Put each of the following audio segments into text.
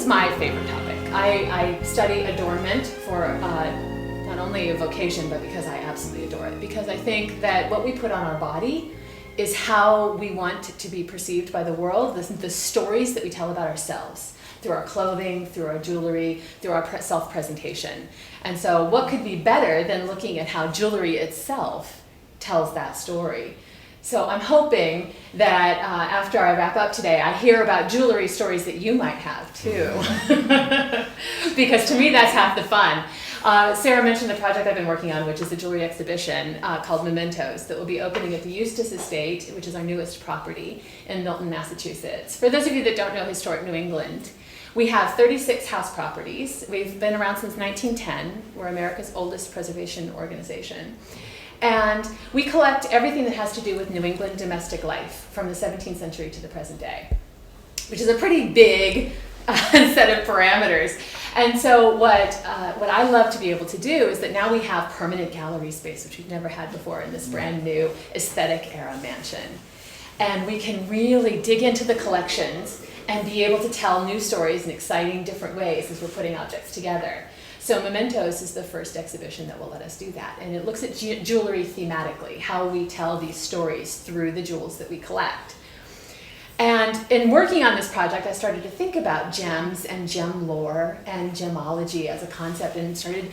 my favorite topic. I study adornment for not only a vocation, but because I absolutely adore it. Because I think that what we put on our body is how we want to be perceived by the world, the stories that we tell about ourselves, through our clothing, through our jewelry, through our self-presentation. And so what could be better than looking at how jewelry itself tells that story? So I'm hoping that after I wrap up today, I hear about jewelry stories that you might have too. Because to me, that's half the fun. Sarah mentioned the project I've been working on, which is a jewelry exhibition called Mementos that will be opening at the Eustis Estate, which is our newest property in Milton, Massachusetts. For those of you that don't know historic New England, we have 36 house properties. We've been around since 1910. We're America's oldest preservation organization. And we collect everything that has to do with New England domestic life from the 17th century to the present day, which is a pretty big set of parameters. And so what I love to be able to do is that now we have permanent gallery space, which we've never had before in this brand new aesthetic era mansion. And we can really dig into the collections and be able to tell new stories in exciting different ways as we're putting objects together. So Mementos is the first exhibition that will let us do that. And it looks at jewelry thematically, how we tell these stories through the jewels that we collect. And in working on this project, I started to think about gems and gem lore and gemology as a concept, and started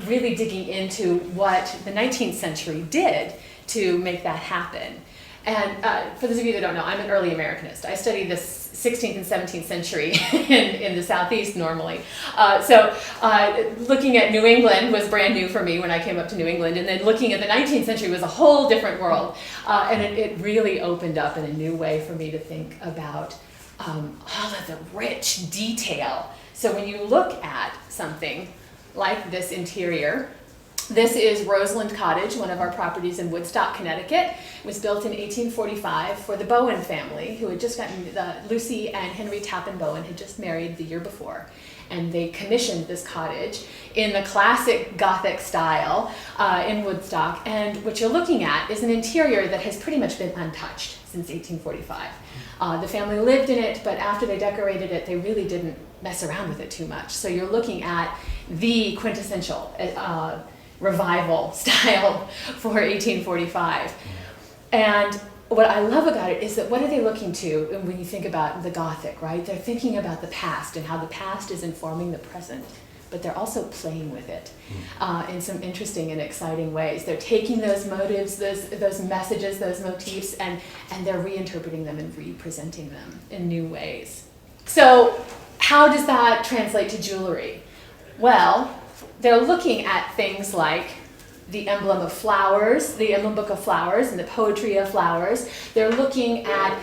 really digging into what the 19th century did to make that happen. And for those of you that don't know, I'm an early Americanist. I studied the 16th and 17th century in the Southeast normally. So looking at New England was brand new for me when I came up to New England, and then looking at the 19th century was a whole different world. And it really opened up in a new way for me to think about all of the rich detail. So when you look at something like this interior, this is Rosalind Cottage, one of our properties in Woodstock, Connecticut. It was built in 1845 for the Bowen family, who had just gotten, Lucy and Henry Tappan Bowen had just married the year before. And they commissioned this cottage in the classic Gothic style in Woodstock. And what you're looking at is an interior that has pretty much been untouched since 1845. The family lived in it, but after they decorated it, they really didn't mess around with it too much. So you're looking at the quintessential revival style for 1845. And what I love about it is that what are they looking to when you think about the Gothic, right? They're thinking about the past and how the past is informing the present, but they're also playing with it in some interesting and exciting ways. They're taking those motives, those messages, those motifs, and they're reinterpreting them and representing them in new ways. So how does that translate to jewelry? Well, they're looking at things like the emblem of flowers, the emblem book of flowers, and the poetry of flowers. They're looking at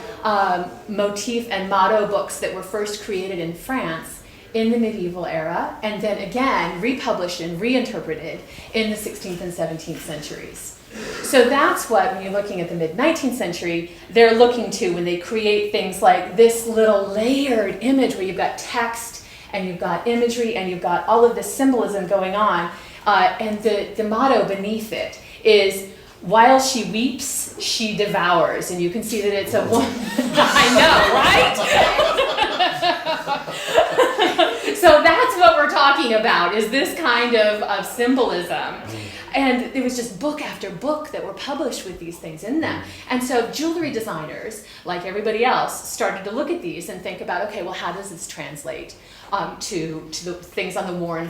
motif and motto books that were first created in France in the medieval era, and then again republished and reinterpreted in the 16th and 17th centuries. So that's what, when you're looking at the mid-19th century, they're looking to when they create things like this little layered image where you've got text and you've got imagery and you've got all of this symbolism going on. And the motto beneath it is, while she weeps, she devours. And you can see that it's a woman. I know, right? So that's what we're talking about, is this kind of symbolism. And there was just book after book that were published with these things in them. And so jewelry designers, like everybody else, started to look at these and think about, okay, well, how does this translate to the things on the worn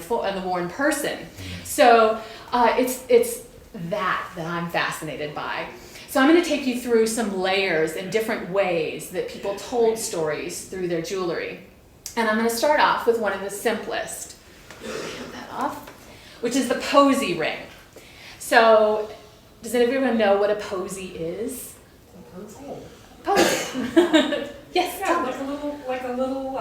person? So it's that I'm fascinated by. So I'm going to take you through some layers and different ways that people told stories through their jewelry. And I'm going to start off with one of the simplest, hand that off, which is the Posie ring. So, does everyone know what a posy is? Posy. Yes. Yeah, like a little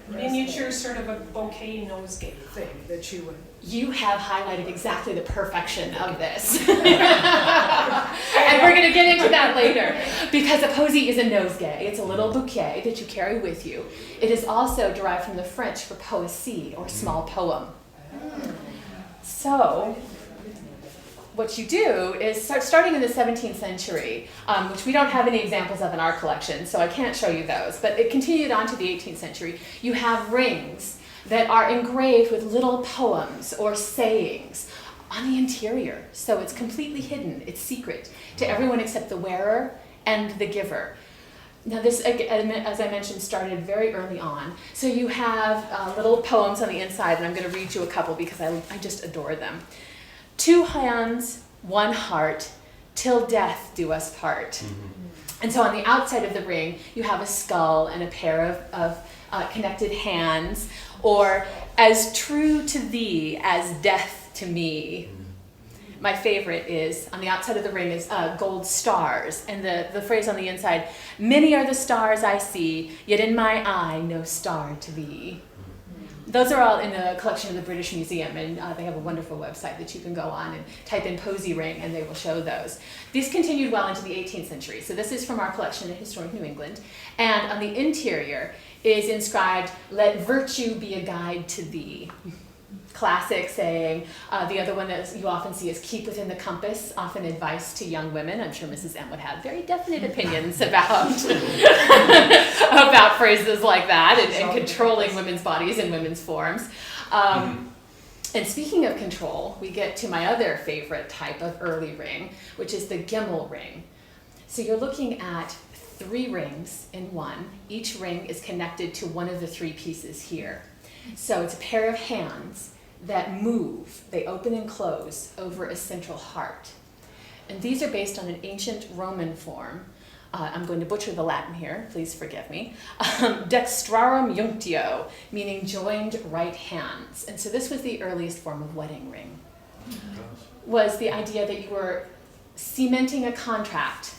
miniature sort of a bouquet nosegay thing that you would. You have highlighted exactly the perfection of this. And we're going to get into that later. Because a posy is a nosegay. It's a little bouquet that you carry with you. It is also derived from the French for poésie, or small poem. So, what you do is starting in the 17th century, which we don't have any examples of in our collection, so I can't show you those, but it continued on to the 18th century. You have rings that are engraved with little poems or sayings on the interior. So it's completely hidden, it's secret to everyone except the wearer and the giver. Now this, as I mentioned, started very early on. So you have little poems on the inside, and I'm going to read you a couple because I just adore them. 2 hands, 1 heart, till death do us part. Mm-hmm. And so on the outside of the ring, you have a skull and a pair of connected hands, or as true to thee as death to me. My favorite is, on the outside of the ring is gold stars, and the phrase on the inside, many are the stars I see, yet in my eye no star to be. Those are all in the collection of the British Museum, and they have a wonderful website that you can go on and type in Posie Ring, and they will show those. These continued well into the 18th century, so this is from our collection in Historic New England, and on the interior is inscribed, let virtue be a guide to thee. Classic saying. The other one that you often see is keep within the compass, often advice to young women. I'm sure Mrs. M would have very definite opinions about, about phrases like that and controlling women's bodies and women's forms. And speaking of control, we get to my other favorite type of early ring, which is the gemmel ring. So you're looking at 3 rings in one. Each ring is connected to one of the 3 pieces here. So it's a pair of hands that move, they open and close over a central heart. And these are based on an ancient Roman form. I'm going to butcher the Latin here, please forgive me. Dextrarum junctio, meaning joined right hands. And so this was the earliest form of wedding ring. Was the idea that you were cementing a contract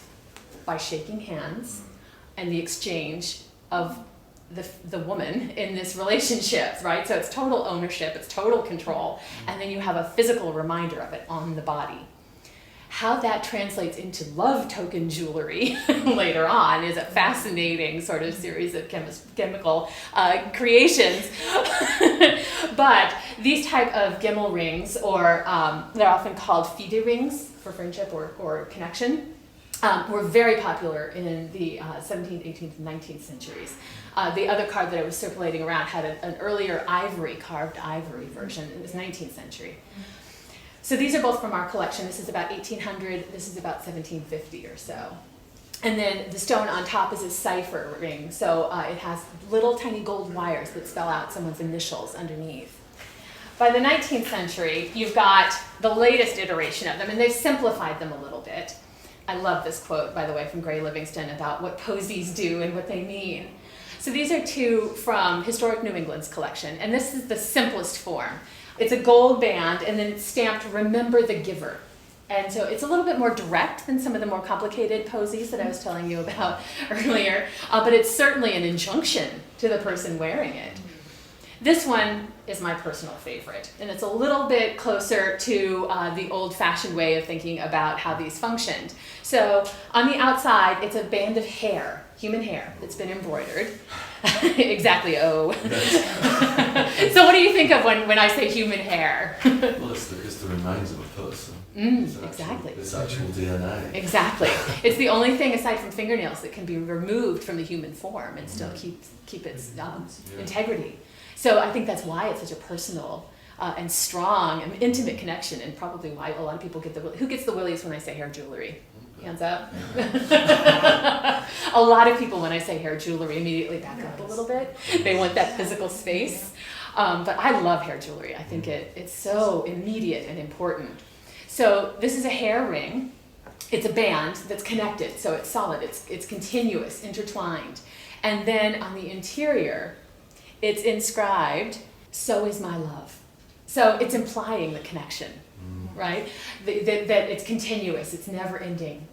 by shaking hands and the exchange of the woman in this relationship, right? So it's total ownership, it's total control, and then you have a physical reminder of it on the body. How that translates into love token jewelry later on is a fascinating sort of series of chemical creations. But these type of gemmel rings, or they're often called fide rings for friendship or connection, were very popular in the 17th, 18th, and 19th centuries. The other card that I was circulating around had an earlier carved ivory version in the 19th century. So these are both from our collection. This is about 1800, this is about 1750 or so. And then the stone on top is a cipher ring, so it has little tiny gold wires that spell out someone's initials underneath. By the 19th century, you've got the latest iteration of them, and they've simplified them a little bit. I love this quote, by the way, from Gray Livingston about what posies do and what they mean. So these are 2 from Historic New England's collection, and this is the simplest form. It's a gold band, and then it's stamped, remember the giver. And so it's a little bit more direct than some of the more complicated posies that I was telling you about earlier, but it's certainly an injunction to the person wearing it. This one is my personal favorite, and it's a little bit closer to the old-fashioned way of thinking about how these functioned. So on the outside, it's a band of hair, human hair, that's been embroidered. Exactly, oh. So what do you think of when I say human hair? Well, it's the remains of a person. Exactly. It's actual DNA. Exactly. It's the only thing aside from fingernails that can be removed from the human form and still keep its integrity. So I think that's why it's such a personal and strong and intimate connection, and probably why a lot of people get who gets the willies when I say hair jewelry? Hands up. A lot of people, when I say hair jewelry, immediately back up a little bit. They want that physical space. But I love hair jewelry. I think it's so immediate and important. So this is a hair ring. It's a band that's connected, so it's solid, it's continuous, intertwined. And then on the interior, it's inscribed, so is my love. So it's implying the connection, right? That it's continuous, it's never ending.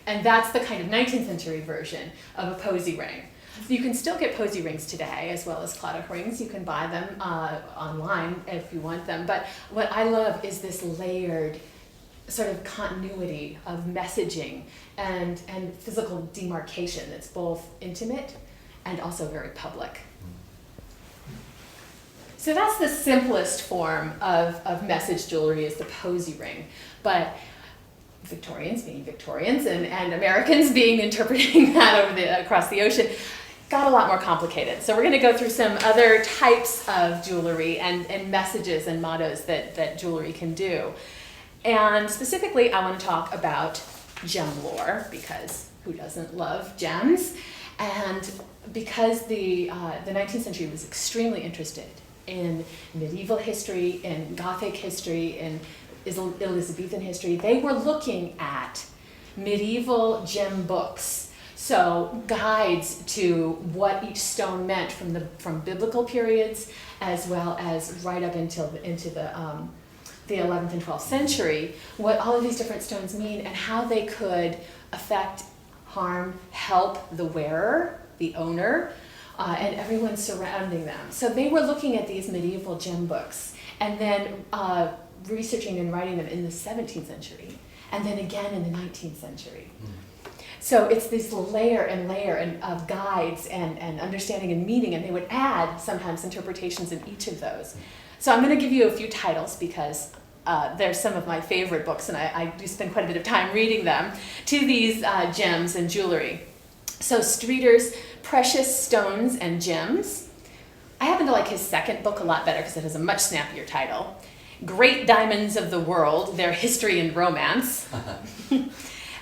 And that's the kind of 19th century version of a Posie ring. You can still get Posie rings today, as well as Claddagh rings. You can buy them online if you want them. But what I love is this layered sort of continuity of messaging and physical demarcation that's both intimate and also very public. So that's the simplest form of message jewelry, is the Posie ring. But Victorians being Victorians and Americans being interpreting that across the ocean, got a lot more complicated. So we're going to go through some other types of jewelry and messages and mottos that jewelry can do. And specifically, I want to talk about gem lore, because who doesn't love gems? And because the 19th century was extremely interested in medieval history, in Gothic history, in Elizabethan history, they were looking at medieval gem books. So guides to what each stone meant from biblical periods, as well as right up into the 11th and 12th century, what all of these different stones mean and how they could affect, harm, help the wearer, the owner, and everyone surrounding them. So they were looking at these medieval gem books and then researching and writing them in the 17th century, and then again in the 19th century. So it's this layer and layer of guides and understanding and meaning, and they would add sometimes interpretations in each of those. So I'm going to give you a few titles because they're some of my favorite books, and I do spend quite a bit of time reading them, to these gems and jewelry. So Streeter's Precious Stones and Gems. I happen to like his second book a lot better because it has a much snappier title. Great Diamonds of the World, Their History and Romance.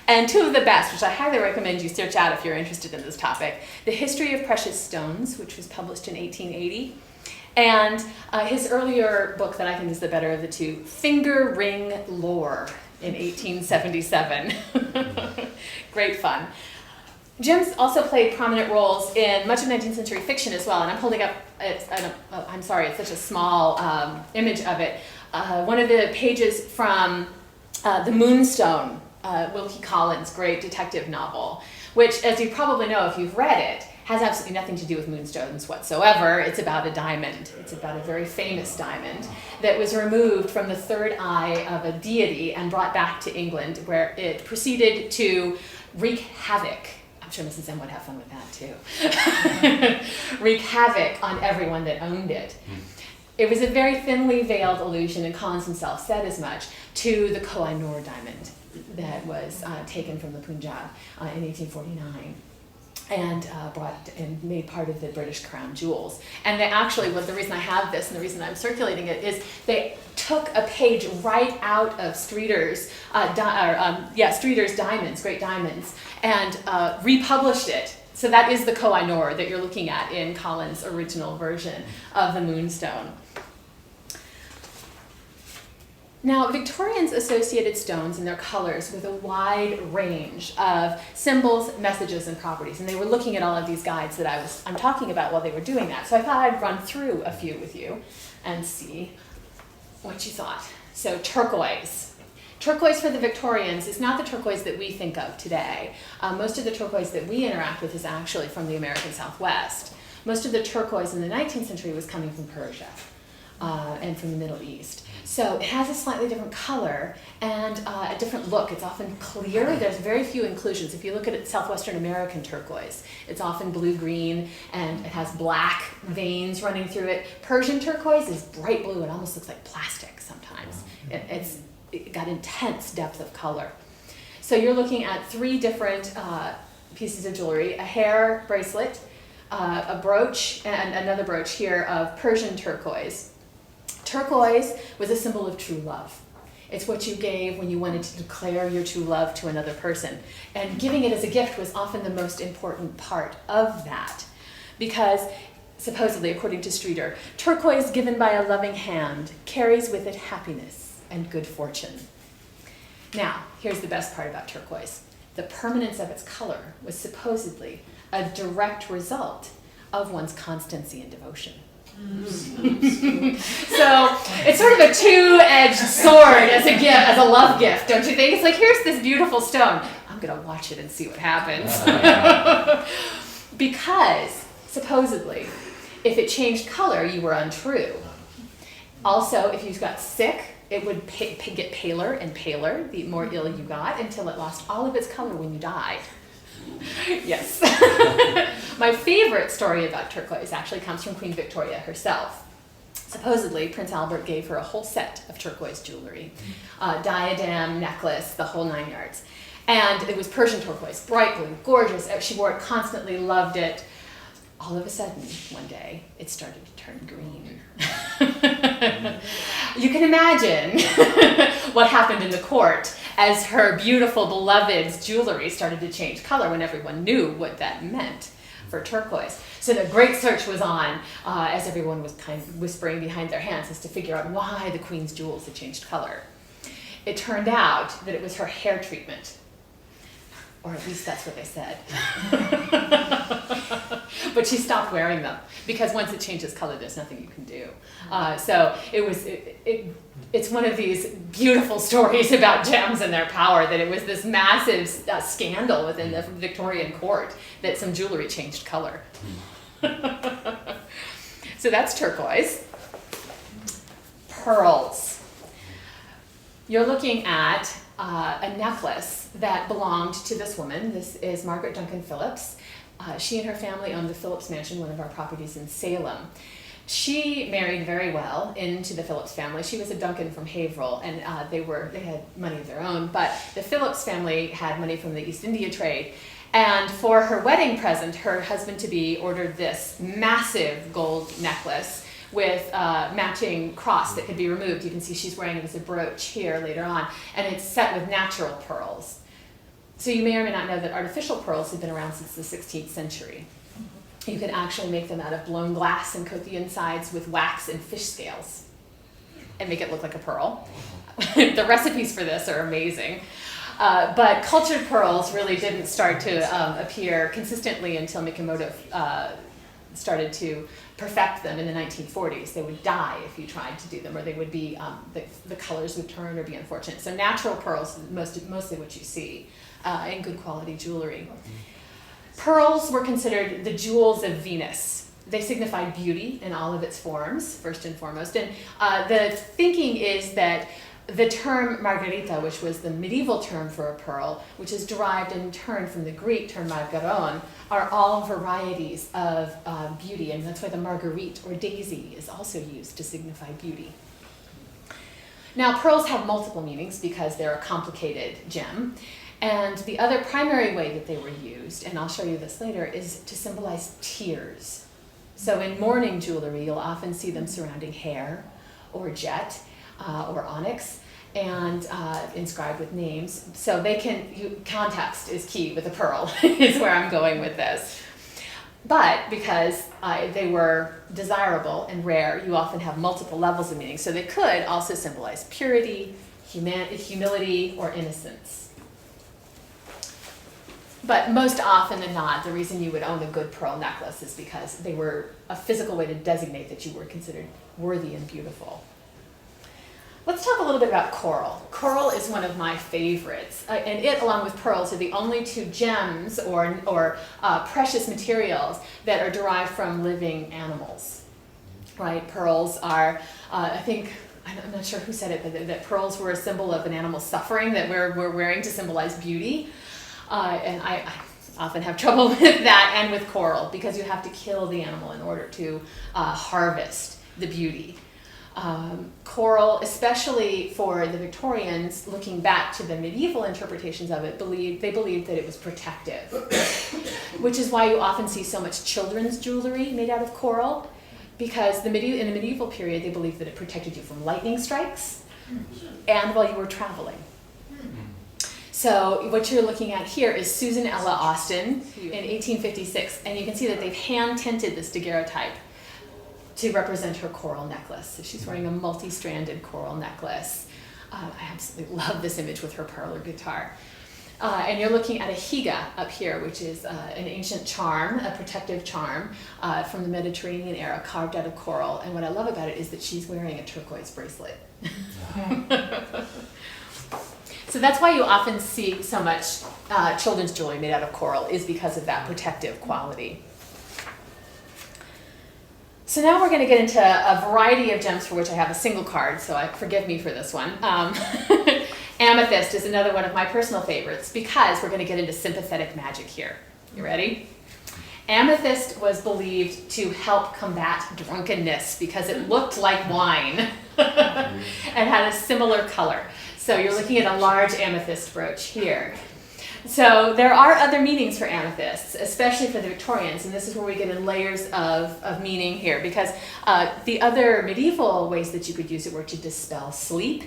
And two of the best, which I highly recommend you search out if you're interested in this topic. The History of Precious Stones, which was published in 1880. And his earlier book that I think is the better of the two, Finger Ring Lore, in 1877. Great fun. Gems also played prominent roles in much of 19th century fiction as well, and I'm holding up, I'm sorry, it's such a small image of it. One of the pages from The Moonstone, Wilkie Collins' great detective novel, which, as you probably know if you've read it, has absolutely nothing to do with moonstones whatsoever. It's about a diamond. It's about a very famous diamond that was removed from the third eye of a deity and brought back to England, where it proceeded to wreak havoc. I'm sure Mrs. M would have fun with that too. Wreak havoc on everyone that owned it. It was a very thinly veiled allusion, and Collins himself said as much, to the Kohinoor Diamond that was taken from the Punjab in 1849 and brought and made part of the British crown jewels. And they actually, the reason I have this and the reason I'm circulating it is they took a page right out of Streeter's Diamonds, Great Diamonds, and republished it. So that is the Kohinoor that you're looking at in Collins' original version of the Moonstone. Now, Victorians associated stones and their colors with a wide range of symbols, messages, and properties, and they were looking at all of these guides that I'm talking about while they were doing that. So I thought I'd run through a few with you and see what you thought. So turquoise. Turquoise for the Victorians is not the turquoise that we think of today. Most of the turquoise that we interact with is actually from the American Southwest. Most of the turquoise in the 19th century was coming from Persia and from the Middle East. So it has a slightly different color and a different look. It's often clear. There's very few inclusions. If you look at Southwestern American turquoise, it's often blue-green and it has black veins running through it. Persian turquoise is bright blue. It almost looks like plastic sometimes. It got intense depth of color. So you're looking at three different pieces of jewelry: a hair bracelet, a brooch, and another brooch here of Persian turquoise. Turquoise was a symbol of true love. It's what you gave when you wanted to declare your true love to another person. And giving it as a gift was often the most important part of that. Because, supposedly, according to Streeter, turquoise given by a loving hand carries with it happiness and good fortune. Now, here's the best part about turquoise. The permanence of its color was supposedly a direct result of one's constancy and devotion. So it's sort of a two-edged sword as a gift, as a love gift, don't you think? It's like, here's this beautiful stone. I'm going to watch it and see what happens. Because, supposedly, if it changed color, you were untrue. Also, if you got sick, it would get paler and paler, the more ill you got, until it lost all of its color when you died. Yes. My favorite story about turquoise actually comes from Queen Victoria herself. Supposedly, Prince Albert gave her a whole set of turquoise jewelry, diadem, necklace, the whole 9 yards. And it was Persian turquoise, bright blue, gorgeous. She wore it constantly, loved it. All of a sudden, one day, it started to turn green. You can imagine what happened in the court as her beautiful, beloved's jewelry started to change color when everyone knew what that meant for turquoise. So the great search was on as everyone was kind of whispering behind their hands as to figure out why the queen's jewels had changed color. It turned out that it was her hair treatment. Or at least that's what they said. But she stopped wearing them because once it changes color, there's nothing you can do. So it's one of these beautiful stories about gems and their power, that it was this massive scandal within the Victorian court that some jewelry changed color. So that's turquoise. Pearls. You're looking at a necklace that belonged to this woman. This is Margaret Duncan Phillips. She and her family owned the Phillips Mansion, one of our properties in Salem. She married very well into the Phillips family. She was a Duncan from Haverhill, and they had money of their own, but the Phillips family had money from the East India trade. And for her wedding present, her husband-to-be ordered this massive gold necklace with matching cross that could be removed. You can see she's wearing it as a brooch here later on, and it's set with natural pearls. So you may or may not know that artificial pearls have been around since the 16th century. You can actually make them out of blown glass and coat the insides with wax and fish scales and make it look like a pearl. The recipes for this are amazing. But cultured pearls really didn't start to appear consistently until Mikimoto started to perfect them in the 1940s. They would die if you tried to do them, or they would be, the colors would turn or be unfortunate. So natural pearls is mostly what you see in good quality jewelry. Pearls were considered the jewels of Venus. They signify beauty in all of its forms, first and foremost. And the thinking is that the term margarita, which was the medieval term for a pearl, which is derived in turn from the Greek term margaron, are all varieties of beauty, and that's why the marguerite or daisy is also used to signify beauty. Now, pearls have multiple meanings because they're a complicated gem, and the other primary way that they were used, and I'll show you this later, is to symbolize tears. So in mourning jewelry, you'll often see them surrounding hair or jet, or onyx, and inscribed with names. So they can, context is key with a pearl, is where I'm going with this. But because they were desirable and rare, you often have multiple levels of meaning. So they could also symbolize purity, humility, or innocence. But most often than not, the reason you would own a good pearl necklace is because they were a physical way to designate that you were considered worthy and beautiful. Let's talk a little bit about coral. Coral is one of my favorites, and it, along with pearls, are the only two gems or precious materials that are derived from living animals, right? Pearls are, I think, I'm not sure who said it, but that pearls were a symbol of an animal's suffering that we're wearing to symbolize beauty, and I often have trouble with that and with coral because you have to kill the animal in order to harvest the beauty. Coral, especially for the Victorians, looking back to the medieval interpretations of it, they believed that it was protective, which is why you often see so much children's jewelry made out of coral, because in the medieval period they believed that it protected you from lightning strikes and while you were traveling. So what you're looking at here is Susan Ella Austin in 1856, and you can see that they've hand-tinted this daguerreotype to represent her coral necklace. So she's wearing a multi-stranded coral necklace. I absolutely love this image with her parlor guitar. And you're looking at a higa up here, which is an ancient charm, a protective charm from the Mediterranean era, carved out of coral. And what I love about it is that she's wearing a turquoise bracelet. So that's why you often see so much children's jewelry made out of coral, is because of that protective quality. So now we're going to get into a variety of gems for which I have a single card, so forgive me for this one. Amethyst is another one of my personal favorites because we're going to get into sympathetic magic here. You ready? Amethyst was believed to help combat drunkenness because it looked like wine and had a similar color. So you're looking at a large amethyst brooch here. So there are other meanings for amethysts, especially for the Victorians, and this is where we get in layers of meaning here, because the other medieval ways that you could use it were to dispel sleep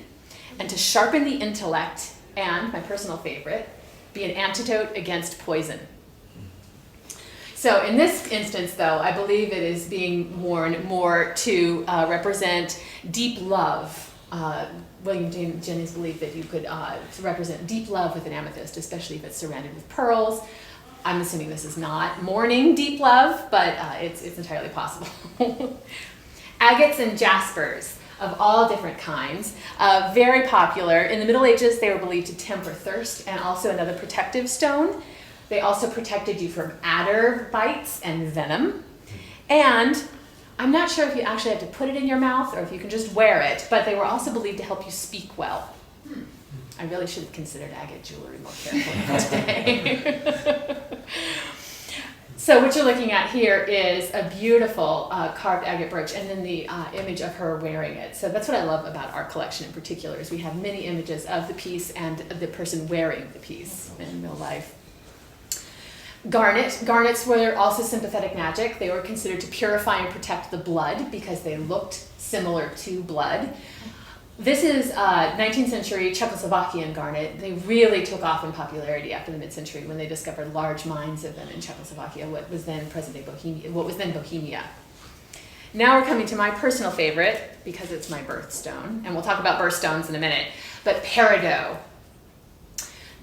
and to sharpen the intellect, and, my personal favorite, be an antidote against poison. So in this instance, though, I believe it is being worn more to represent deep love. William Jennings believed that you could represent deep love with an amethyst, especially if it's surrounded with pearls. I'm assuming this is not mourning deep love, but it's entirely possible. Agates and jaspers of all different kinds, very popular. In the Middle Ages, they were believed to temper thirst and also another protective stone. They also protected you from adder bites and venom. And I'm not sure if you actually had to put it in your mouth or if you can just wear it, but they were also believed to help you speak well. I really should have considered agate jewelry more carefully today. So what you're looking at here is a beautiful carved agate brooch and then the image of her wearing it. So that's what I love about our collection in particular, is we have many images of the piece and the person wearing the piece in real life. Garnet. Garnets were also sympathetic magic. They were considered to purify and protect the blood because they looked similar to blood. This is 19th century Czechoslovakian garnet. They really took off in popularity after the mid-century when they discovered large mines of them in Czechoslovakia, what was then present-day Bohemia, what was then Bohemia. Now we're coming to my personal favorite because it's my birthstone, and we'll talk about birthstones in a minute, but Peridot.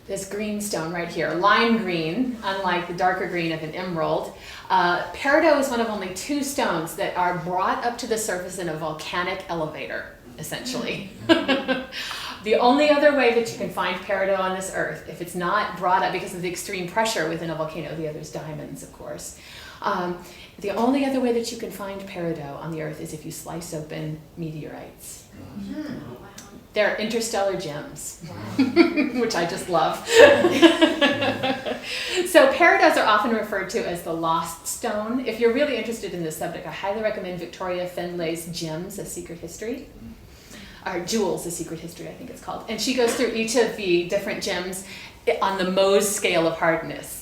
This green stone right here, lime green, unlike the darker green of an emerald. Peridot is one of only two stones that are brought up to the surface in a volcanic elevator, essentially. The only other way that you can find peridot on this earth, if it's not brought up because of the extreme pressure within a volcano, the other's diamonds, of course. The only other way that you can find peridot on the earth is if you slice open meteorites. They're interstellar gems, which I just love. So peridots are often referred to as the lost stone. If you're really interested in this subject, I highly recommend Victoria Findlay's Gems, A Secret History, or Jewels, A Secret History, I think it's called. And she goes through each of the different gems on the Mohs scale of hardness.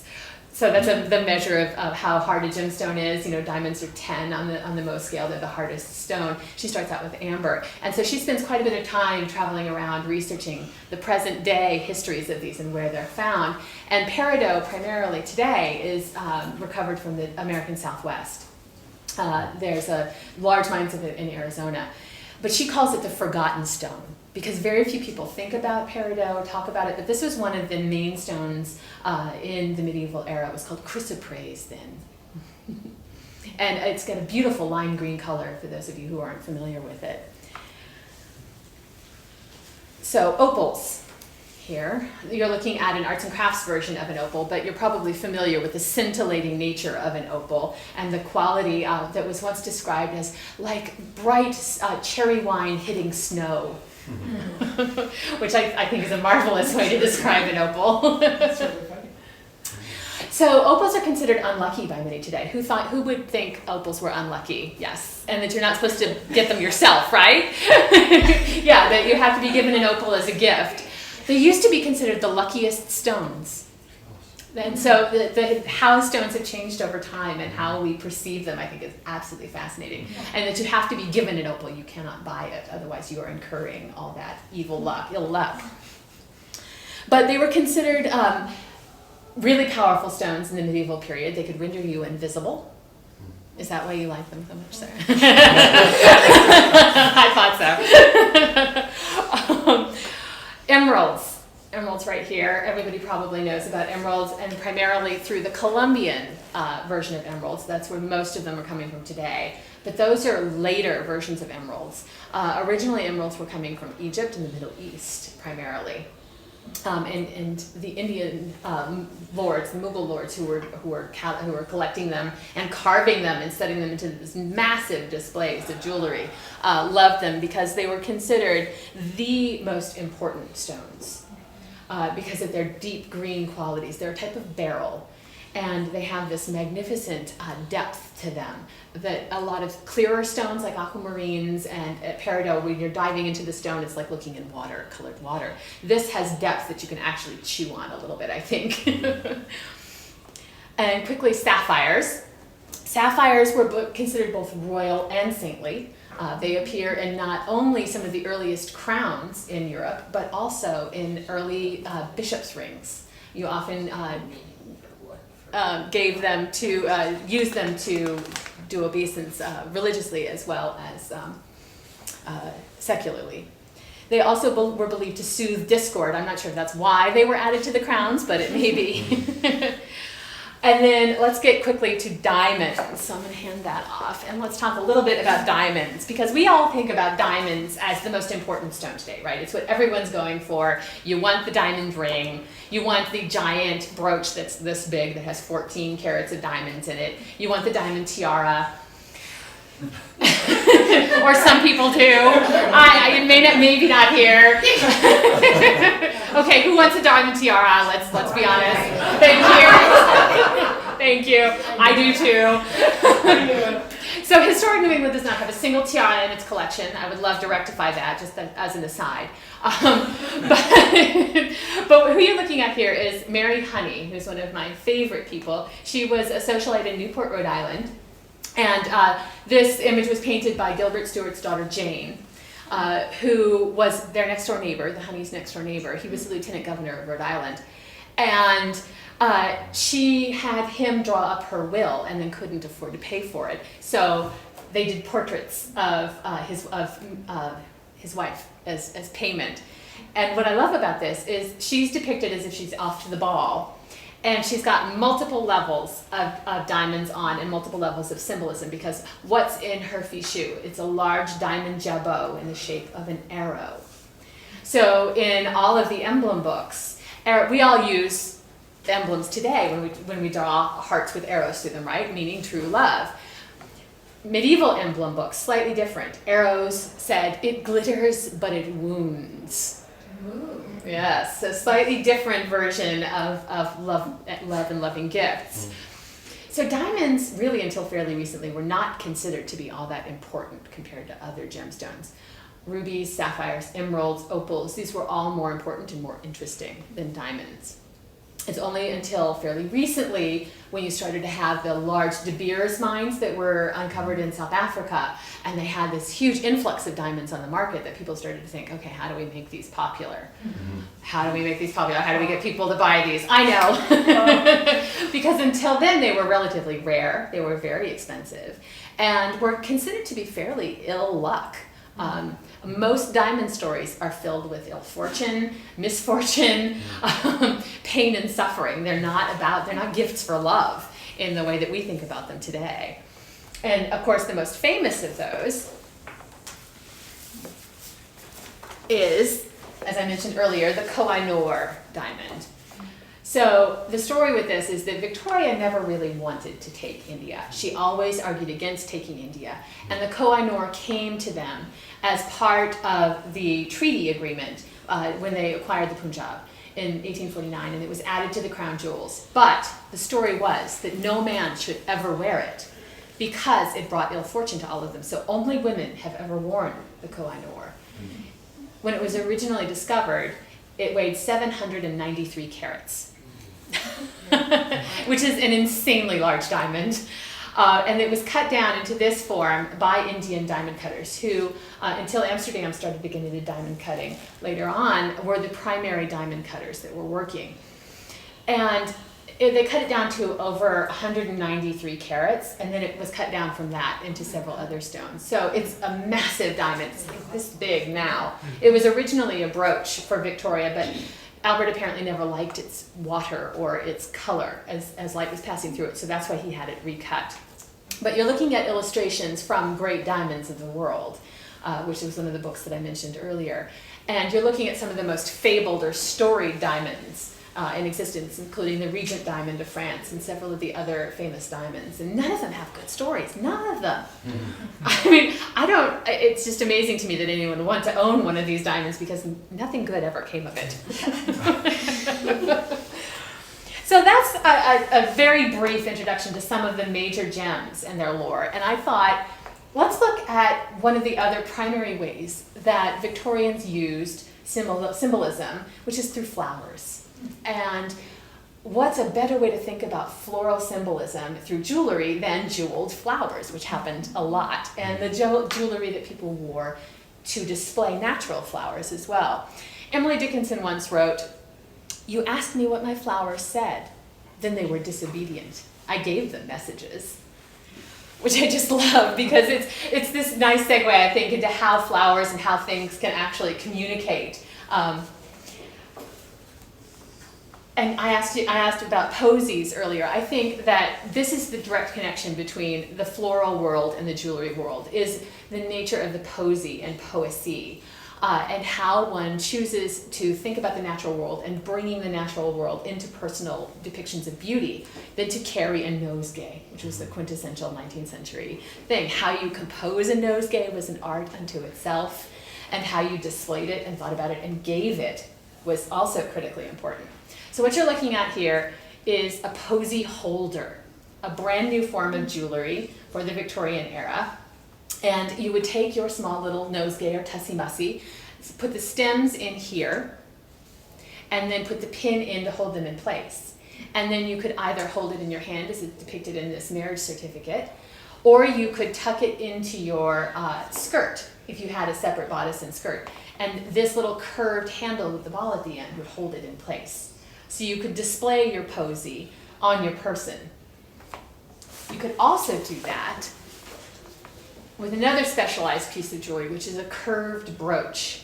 So that's the measure of how hard a gemstone is. You know, diamonds are 10 on the Mohs scale. They're the hardest stone. She starts out with amber. And so she spends quite a bit of time traveling around researching the present day histories of these and where they're found. And peridot, primarily today, is recovered from the American Southwest. There's large mines of it in Arizona. But she calls it the forgotten stone, because very few people think about peridot, talk about it, but this was one of the main stones in the medieval era. It was called chrysoprase then. And it's got a beautiful lime green color for those of you who aren't familiar with it. So opals. Here, you're looking at an arts and crafts version of an opal, but you're probably familiar with the scintillating nature of an opal and the quality that was once described as like bright cherry wine hitting snow, which I think is a marvelous way to describe an opal. That's really funny. So opals are considered unlucky by many today. Who would think opals were unlucky? Yes, and that you're not supposed to get them yourself, right? Yeah, that you have to be given an opal as a gift. They used to be considered the luckiest stones. And so how stones have changed over time and how we perceive them, I think, is absolutely fascinating. And that you have to be given an opal, you cannot buy it, otherwise you are incurring all that ill luck. But they were considered really powerful stones in the medieval period. They could render you invisible. Is that why you like them so much, sir? I thought so. Emeralds right here. Everybody probably knows about emeralds, and primarily through the Colombian version of emeralds. That's where most of them are coming from today. But those are later versions of emeralds. Originally, emeralds were coming from Egypt and the Middle East, primarily. And the Indian lords, the Mughal lords who were collecting them and carving them and setting them into this massive displays of jewelry, loved them because they were considered the most important stones because of their deep green qualities. They're a type of beryl, And they have this magnificent depth to them that a lot of clearer stones like aquamarines and peridot, when you're diving into the stone, it's like looking in water, colored water. This has depth that you can actually chew on a little bit, I think. And quickly, sapphires. Sapphires were considered both royal and saintly. They appear in not only some of the earliest crowns in Europe, but also in early bishop's rings. You often used them to do obeisance religiously as well as secularly. They also were believed to soothe discord. I'm not sure if that's why they were added to the crowns, but it may be. And then let's get quickly to diamonds. So I'm going to hand that off. And let's talk a little bit about diamonds, because we all think about diamonds as the most important stone today, right? It's what everyone's going for. You want the diamond ring. You want the giant brooch that's this big that has 14 carats of diamonds in it. You want the diamond tiara. Or some people do. I maybe not here. Okay, who wants a diamond tiara? Let's be honest. Thank you. Thank you. I do too. So historic New England does not have a single tiara in its collection. I would love to rectify that, just as an aside. But who you're looking at here is Mary Honey, who's one of my favorite people. She was a socialite in Newport, Rhode Island. And this image was painted by Gilbert Stuart's daughter, Jane, who was their next door neighbor, the Honey's next door neighbor. He was the lieutenant governor of Rhode Island. And she had him draw up her will and then couldn't afford to pay for it. So they did portraits of his wife as payment. And what I love about this is she's depicted as if she's off to the ball. And she's got multiple levels of diamonds on and multiple levels of symbolism, because what's in her fichu? It's a large diamond jabot in the shape of an arrow. So in all of the emblem books, we all use emblems today when we draw hearts with arrows through them, right? Meaning true love. Medieval emblem books, slightly different. Arrows said, it glitters, but it wounds. Ooh. Yes, a slightly different version of love and loving gifts. So diamonds, really until fairly recently, were not considered to be all that important compared to other gemstones. Rubies, sapphires, emeralds, opals, these were all more important and more interesting than diamonds. It's only until fairly recently when you started to have the large De Beers mines that were uncovered in South Africa, and they had this huge influx of diamonds on the market, that people started to think, okay, how do we make these popular? Mm-hmm. How do we make these popular? How do we get people to buy these? I know. Because until then they were relatively rare, they were very expensive, and were considered to be fairly ill luck. Most diamond stories are filled with ill fortune, misfortune, pain and suffering. They're not gifts for love in the way that we think about them today. And of course, the most famous of those is, as I mentioned earlier, the Kohinoor Diamond. So the story with this is that Victoria never really wanted to take India. She always argued against taking India. And the Kohinoor came to them as part of the treaty agreement when they acquired the Punjab in 1849, and it was added to the crown jewels. But the story was that no man should ever wear it because it brought ill fortune to all of them. So only women have ever worn the Kohinoor. When it was originally discovered, it weighed 793 carats. Which is an insanely large diamond. And it was cut down into this form by Indian diamond cutters who, until Amsterdam started beginning to diamond cutting later on, were the primary diamond cutters that were working. And they cut it down to over 193 carats, and then it was cut down from that into several other stones. So it's a massive diamond. It's like this big now. It was originally a brooch for Victoria, but Albert apparently never liked its water or its color as light was passing through it, so that's why he had it recut. But you're looking at illustrations from great diamonds of the world, which was one of the books that I mentioned earlier. And you're looking at some of the most fabled or storied diamonds in existence, including the Regent Diamond of France and several of the other famous diamonds. And none of them have good stories, none of them. I mean, it's just amazing to me that anyone would want to own one of these diamonds because nothing good ever came of it. So that's a very brief introduction to some of the major gems and their lore. And I thought, let's look at one of the other primary ways that Victorians used symbolism, which is through flowers. And what's a better way to think about floral symbolism through jewelry than jeweled flowers, which happened a lot, and the jewelry that people wore to display natural flowers as well. Emily Dickinson once wrote, "You asked me what my flowers said, then they were disobedient. I gave them messages." Which I just love, because it's this nice segue, I think, into how flowers and how things can actually communicate. And I asked about posies earlier. I think that this is the direct connection between the floral world and the jewelry world, is the nature of the posy and poesy, and how one chooses to think about the natural world and bringing the natural world into personal depictions of beauty, than to carry a nosegay, which was the quintessential 19th century thing. How you compose a nosegay was an art unto itself, and how you displayed it and thought about it and gave it was also critically important. So what you're looking at here is a posy holder, a brand new form of jewelry for the Victorian era. And you would take your small little nosegay or tussie-mussy, put the stems in here, and then put the pin in to hold them in place. And then you could either hold it in your hand, as it's depicted in this marriage certificate, or you could tuck it into your skirt, if you had a separate bodice and skirt. And this little curved handle with the ball at the end would hold it in place. So you could display your posy on your person. You could also do that with another specialized piece of jewelry, which is a curved brooch.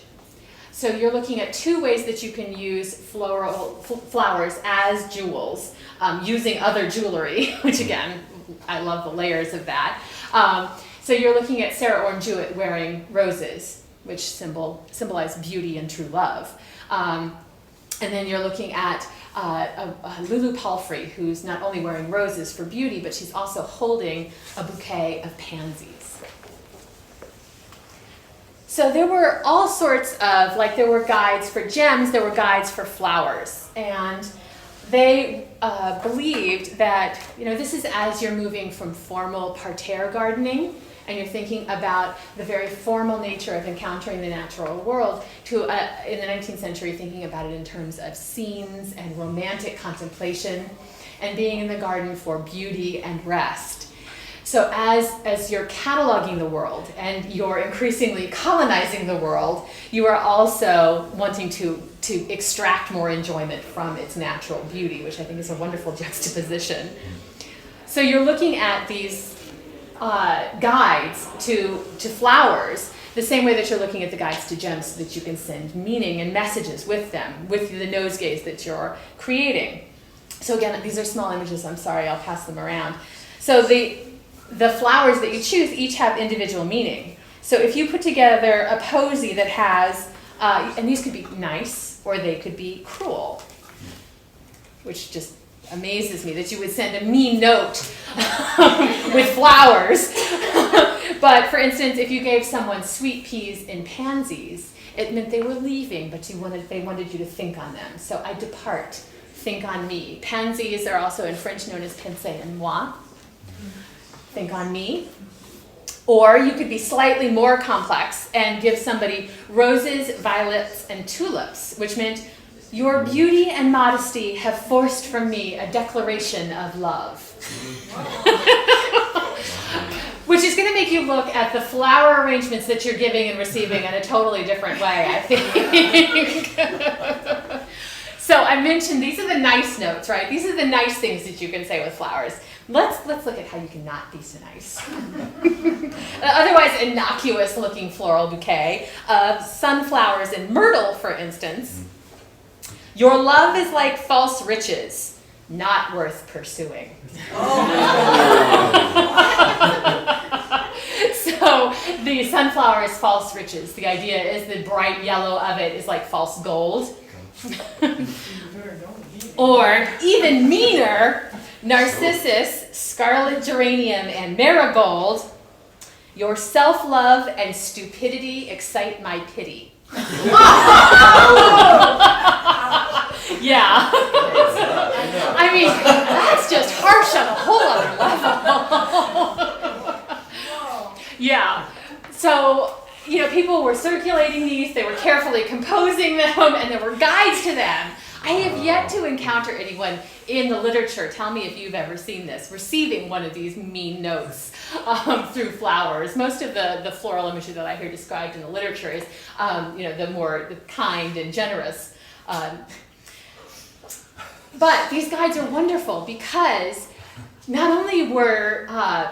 So you're looking at two ways that you can use flowers as jewels, using other jewelry, which again, I love the layers of that. So you're looking at Sarah Orne Jewett wearing roses, which symbolize beauty and true love. And then you're looking at Lulu Palfrey, who's not only wearing roses for beauty, but she's also holding a bouquet of pansies. So there were all sorts of, like there were guides for gems, there were guides for flowers. And they believed that, this is as you're moving from formal parterre gardening, and you're thinking about the very formal nature of encountering the natural world, to, in the 19th century, thinking about it in terms of scenes and romantic contemplation, and being in the garden for beauty and rest. So as you're cataloging the world and you're increasingly colonizing the world, you are also wanting to extract more enjoyment from its natural beauty, which I think is a wonderful juxtaposition. So you're looking at these guides to flowers the same way that you're looking at the guides to gems, so that you can send meaning and messages with them, with the nosegays that you're creating. So again, these are small images, I'm sorry, I'll pass them around. So the flowers that you choose each have individual meaning. So if you put together a posy that has, and these could be nice or they could be cruel, which just amazes me that you would send a mean note with flowers. But for instance, if you gave someone sweet peas and pansies, it meant they were leaving, but they wanted you to think on them. So I depart, think on me. Pansies are also in French known as pensez en moi. Think on me. Or you could be slightly more complex and give somebody roses, violets, and tulips, which meant your beauty and modesty have forced from me a declaration of love. Which is going to make you look at the flower arrangements that you're giving and receiving in a totally different way, I think. So I mentioned these are the nice notes, right? These are the nice things that you can say with flowers. Let's look at how you can not be so nice. Otherwise innocuous looking floral bouquet of sunflowers and myrtle, for instance. Your love is like false riches, not worth pursuing. So the sunflower is false riches. The idea is the bright yellow of it is like false gold. Or even meaner, narcissus, scarlet geranium, and marigold. Your self-love and stupidity excite my pity. Yeah. I mean, that's just harsh on a whole other level. Whoa. Yeah. So, you know, people were circulating these, they were carefully composing them, and there were guides to them. I have yet to encounter anyone in the literature, tell me if you've ever seen this, receiving one of these mean notes through flowers. Most of the floral imagery that I hear described in the literature is, you know, the kind and generous. But these guides are wonderful because not only were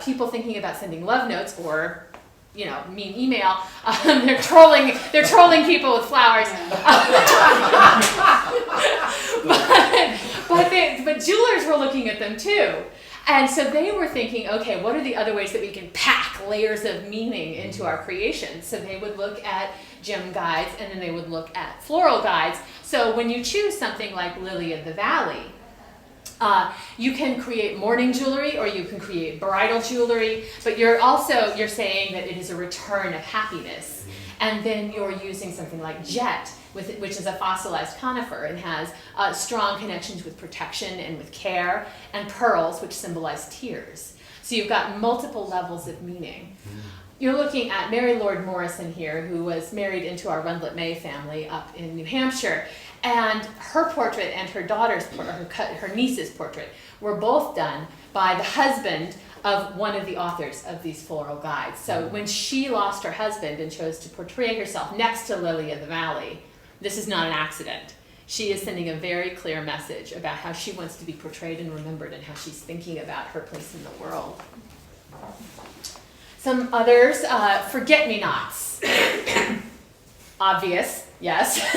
people thinking about sending love notes or, you know, mean email, they're trolling people with flowers. but jewelers were looking at them too. And so they were thinking, okay, what are the other ways that we can pack layers of meaning into our creation? So they would look at gem guides, and then they would look at floral guides. So when you choose something like Lily of the Valley, you can create morning jewelry or you can create bridal jewelry, but you're saying that it is a return of happiness. And then you're using something like jet, which is a fossilized conifer and has strong connections with protection and with care, and pearls, which symbolize tears. So you've got multiple levels of meaning. You're looking at Mary Lord Morrison here, who was married into our Rundlet May family up in New Hampshire. And her portrait and her daughter's her niece's portrait were both done by the husband of one of the authors of these floral guides. So when she lost her husband and chose to portray herself next to Lily of the Valley, this is not an accident. She is sending a very clear message about how she wants to be portrayed and remembered and how she's thinking about her place in the world. Some others, Forgetmenots. Obvious, yes.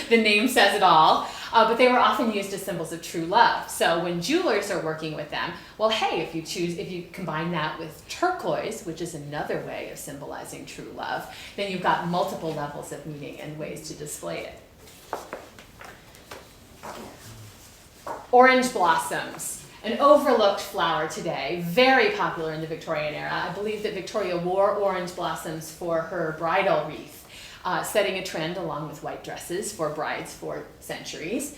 The name says it all. But they were often used as symbols of true love. So when jewelers are working with them, well, hey, if you combine that with turquoise, which is another way of symbolizing true love, then you've got multiple levels of meaning and ways to display it. Orange blossoms, an overlooked flower today, very popular in the Victorian era. I believe that Victoria wore orange blossoms for her bridal wreath. Setting a trend along with white dresses for brides for centuries.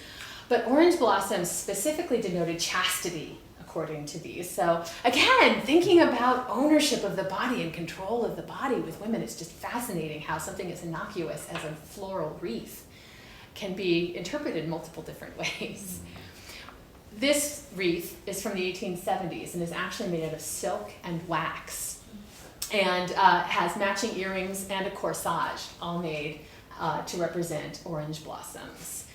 But orange blossoms specifically denoted chastity, according to these. So again, thinking about ownership of the body and control of the body with women, it's just fascinating how something as innocuous as a floral wreath can be interpreted multiple different ways. This wreath is from the 1870s and is actually made out of silk and wax. And has matching earrings and a corsage, all made to represent orange blossoms.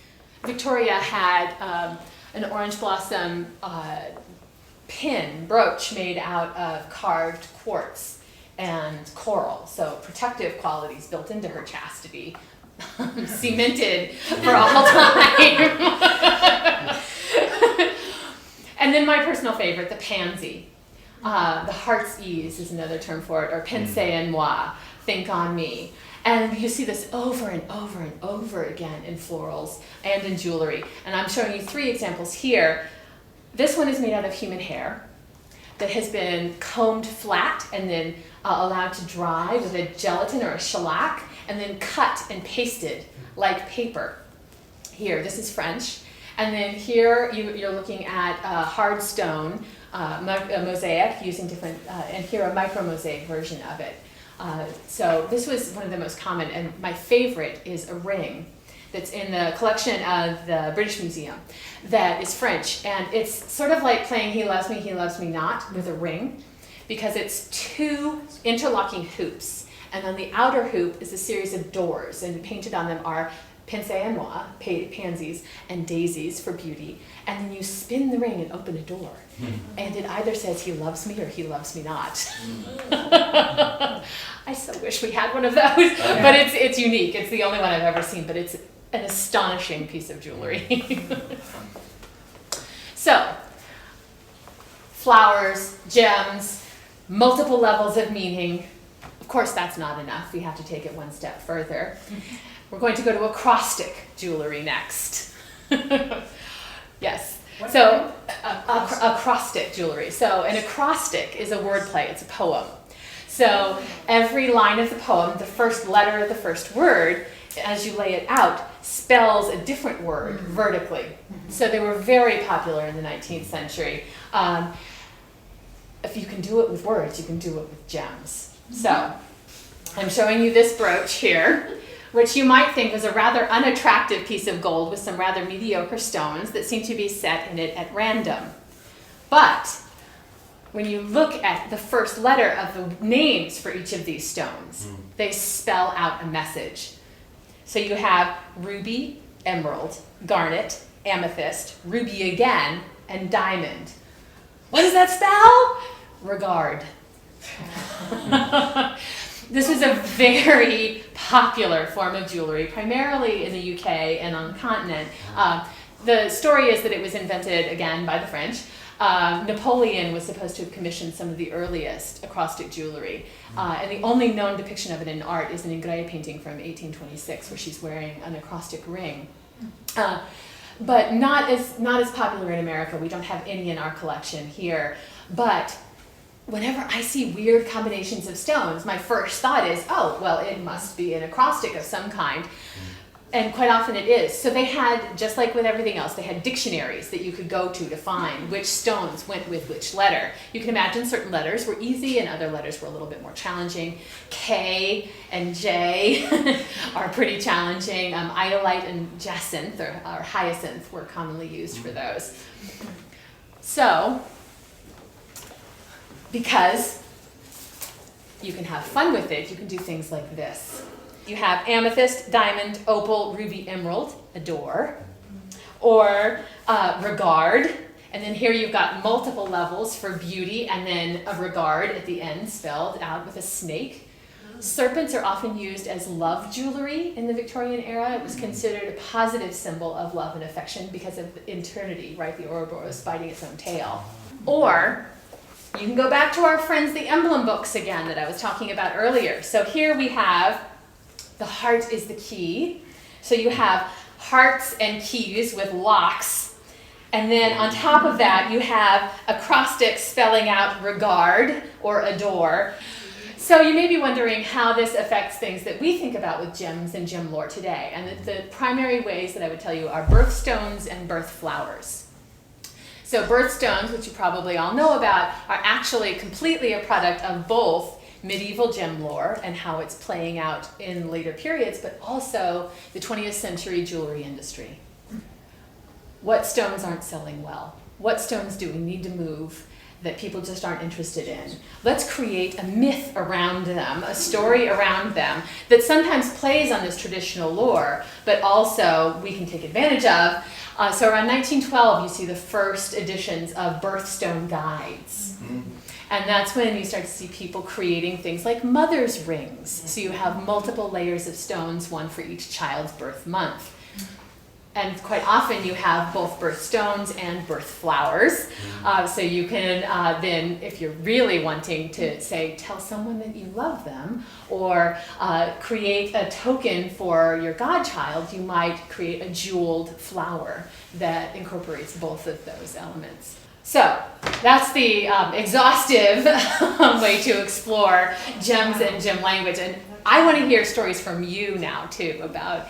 Victoria had an orange blossom brooch made out of carved quartz and coral, so protective qualities built into her chastity, cemented for all time. And then my personal favorite, the pansy. The heart's ease is another term for it, or pensez en moi, think on me. And you see this over and over and over again in florals and in jewelry. And I'm showing you 3 examples here. This one is made out of human hair that has been combed flat and then allowed to dry with a gelatin or a shellac, and then cut and pasted like paper. Here, this is French. And then here you're looking at hard stone, a mosaic using different, and here a micro mosaic version of it. So this was one of the most common, and my favorite is a ring that's in the collection of the British Museum that is French, and it's sort of like playing He Loves Me Not with a ring, because it's 2 interlocking hoops, and on the outer hoop is a series of doors, and painted on them are pensez en moi, pansies, and daisies for beauty, and then you spin the ring and open a door, and it either says he loves me or he loves me not. I so wish we had one of those, but it's unique. It's the only one I've ever seen, but it's an astonishing piece of jewelry. So, flowers, gems, multiple levels of meaning. Of course, that's not enough. We have to take it one step further. We're going to go to acrostic jewelry next. Yes. So, acrostic jewelry. So, an acrostic is a wordplay. It's a poem. So, every line of the poem, the first letter of the first word, as you lay it out, spells a different word vertically. So they were very popular in the 19th century. If you can do it with words, you can do it with gems. So I'm showing you this brooch here, which you might think was a rather unattractive piece of gold with some rather mediocre stones that seem to be set in it at random. But when you look at the first letter of the names for each of these stones, they spell out a message. So you have ruby, emerald, garnet, amethyst, ruby again, and diamond. What does that spell? Regard. This was a very popular form of jewelry, primarily in the UK and on the continent. The story is that it was invented, again, by the French. Napoleon was supposed to have commissioned some of the earliest acrostic jewelry. And the only known depiction of it in art is an engraved painting from 1826 where she's wearing an acrostic ring. But not as popular in America. We don't have any in our collection here. But whenever I see weird combinations of stones, my first thought is, oh, well, it must be an acrostic of some kind. And quite often it is. So they had, just like with everything else, they had dictionaries that you could go to find which stones went with which letter. You can imagine certain letters were easy and other letters were a little bit more challenging. K and J are pretty challenging. Iolite and jacinth or hyacinth were commonly used for those. So, because you can have fun with it, you can do things like this. You have amethyst, diamond, opal, ruby, emerald, adore, or regard, and then here you've got multiple levels for beauty, and then a regard at the end spelled out with a snake. Serpents are often used as love jewelry in the Victorian era. It was considered a positive symbol of love and affection because of eternity, right? The Ouroboros biting its own tail. Or you can go back to our friends, the emblem books again that I was talking about earlier. So here we have the heart is the key. So you have hearts and keys with locks. And then on top of that, you have acrostics spelling out regard or adore. So you may be wondering how this affects things that we think about with gems and gem lore today. And the primary ways that I would tell you are birthstones and birth flowers. So birthstones, which you probably all know about, are actually completely a product of both medieval gem lore and how it's playing out in later periods, but also the 20th century jewelry industry. What stones aren't selling well? What stones do we need to move that people just aren't interested in? Let's create a myth around them, a story around them that sometimes plays on this traditional lore, but also we can take advantage of. So around 1912, you see the first editions of birthstone guides. And that's when you start to see people creating things like mother's rings. So you have multiple layers of stones, one for each child's birth month. And quite often you have both birthstones and birth flowers. So you can then, if you're really wanting to say, tell someone that you love them, or create a token for your godchild, you might create a jeweled flower that incorporates both of those elements. So that's the exhaustive way to explore gems and gem language. And I want to hear stories from you now, too, about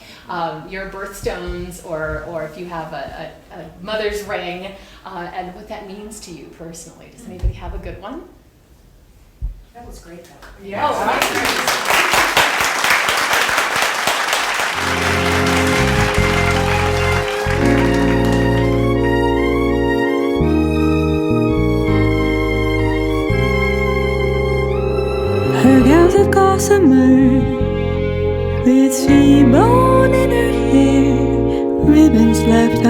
your birthstones or if you have a mother's ring and what that means to you personally. Does anybody have a good one? That was great, though. Yeah. Oh, right. Her gowns of gossamer, with sea bone in her hair, ribbons left